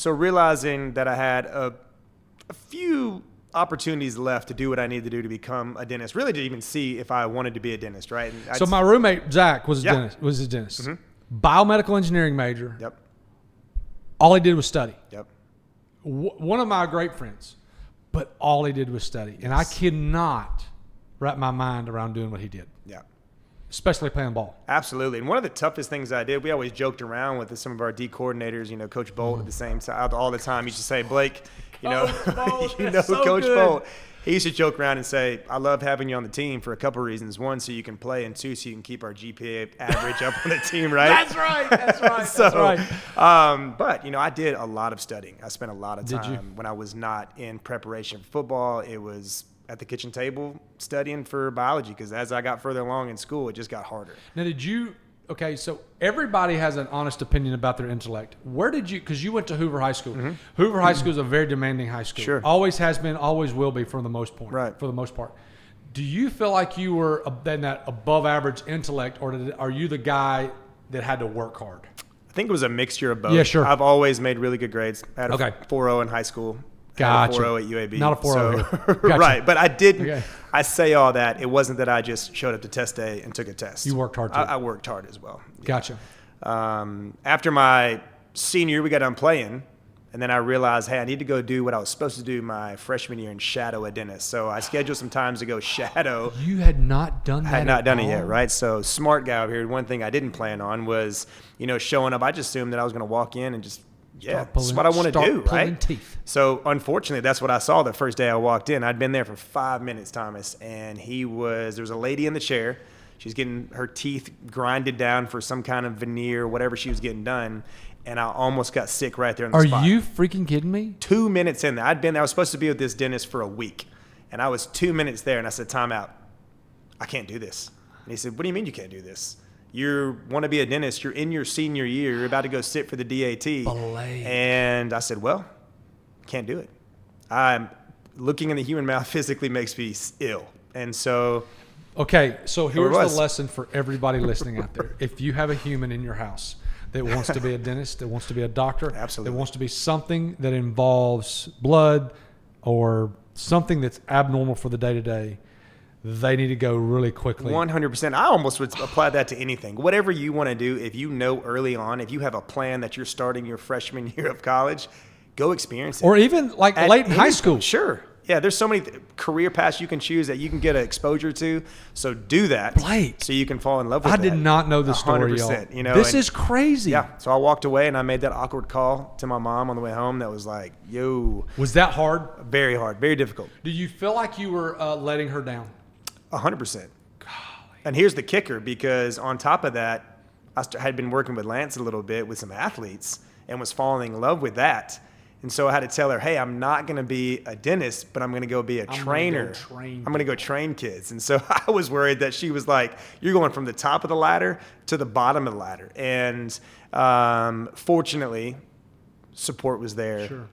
So realizing that I had a few opportunities left to do what I needed to do to become a dentist, really didn't even see if I wanted to be a dentist, right? And So my roommate, Zach, was a Yeah. dentist. Was a dentist. Biomedical engineering major. Yep. All he did was study. Yep. One of my great friends, but all he did was study. And I cannot wrap my mind around doing what he did, Yeah. especially playing ball. Absolutely. And one of the toughest things I did, we always joked around with some of our D coordinators, Coach Bolt at the same time, all the time. He used to say, Blake, Coach Bolt, you know that's so Coach good. Bolt. He used to joke around and say, I love having you on the team for a couple of reasons. One, so you can play, and two, so you can keep our GPA average up on the team, right? That's right. That's right. So, that's right. But, I did a lot of studying. I spent a lot of Did you? time when I was not in preparation for football. It was at the kitchen table studying for biology because as I got further along in school, it just got harder. Now, okay, so everybody has an honest opinion about their intellect. Where did you, because you went to Hoover High School. Hoover High School is a very demanding high school. Sure. Always has been, always will be for the most part. Right. For the most part. Do you feel like you were in that above average intellect, or are you the guy that had to work hard? I think it was a mixture of both. Yeah, sure. I've always made really good grades. I had a Okay. 4.0 in high school. Gotcha. Had a 4.0 at UAB. Not a 4.0 here. Gotcha. Right. But I didn't. Okay. I say all that. It wasn't that I just showed up to test day and took a test. You worked hard, too. I worked hard as well. Gotcha. After my senior year, we got done playing. And then I realized, hey, I need to go do what I was supposed to do my freshman year and shadow a dentist. So I scheduled some times to go shadow. You had not done that. I had not done it all? yet, right? So smart guy over here. One thing I didn't plan on was, showing up. I just assumed that I was going to walk in and just, that's what I want to do, right? Teeth. So unfortunately, that's what I saw the first day I walked in. I'd been there for 5 minutes, Thomas, and there was a lady in the chair. She's getting her teeth grinded down for some kind of veneer, whatever she was getting done. And I almost got sick right there on the spot. Are you freaking kidding me? 2 minutes in there. I was supposed to be with this dentist for a week. And I was 2 minutes there, and I said, time out. I can't do this. And he said, what do you mean you can't do this? You want to be a dentist. You're in your senior year. You're about to go sit for the DAT. Blade. And I said, well, can't do it. Looking in the human mouth physically makes me ill. And so... Okay, so here's the was. lesson for everybody listening out there. If you have a human in your house that wants to be a dentist, that wants to be a doctor, Absolutely. that wants to be something that involves blood or something that's abnormal for the day-to-day, they need to go really quickly. 100%. I almost would apply that to anything. Whatever you want to do, if you know early on, if you have a plan that you're starting your freshman year of college, go experience it. Or even like At late in high any school. point, sure. Yeah, there's so many career paths you can choose that you can get exposure to. So do that. Blake, so you can fall in love with I that. did not know this story, 100%, y'all. This is crazy. Yeah. So I walked away and I made that awkward call to my mom on the way home that was like, yo. Was that hard? Very hard. Very difficult. Do you feel like you were letting her down? 100%. And here's the kicker, because on top of that, I had been working with Lance a little bit with some athletes and was falling in love with that. And so I had to tell her, hey, I'm not going to be a dentist, but I'm going to go be a trainer. I'm going to go train kids. And so I was worried that she was like, you're going from the top of the ladder to the bottom of the ladder. And fortunately, support was there. Sure.